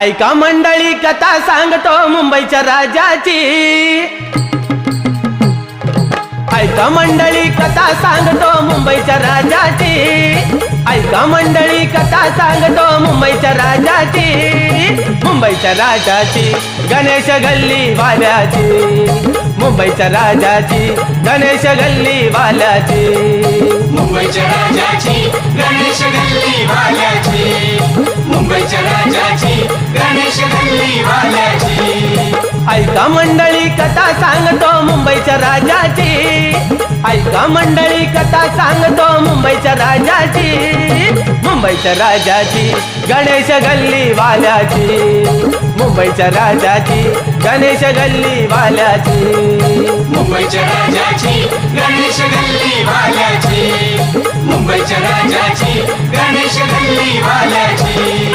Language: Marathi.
ऐका मंडळी कथा सांगतो मुंबईच्या राजाची। ऐका मंडळी कथा सांगतो मुंबईच्या राजाची। ऐका मंडळी कथा सांगतो मुंबईच्या राजाची। मुंबईच्या राजाची गणेश गल्ली वाल्याची। मुंबईच्या राजाची गणेश गल्ली वाल्याची। मुंबईच्या राजाची गणेश गल्ली वाल्याची। मुंबईच्या राजाची गणेश गल्ली वाल्याची। ऐका मंडळी कथा सांगतो मुंबईच्या राजाची। ऐका मंडळी कथा सांगतो मुंबईच्या राजाची। मुंबईच्या राजाची गणेश गल्ली वाल्याची। मुंबईच्या राजाची गणेश गल्ली वाल्याची। मुंबईच्या राजाची गणेश गल्ली वाल्याची। मुंबईच्या राजाची गणेश गल्ली वाल्याची।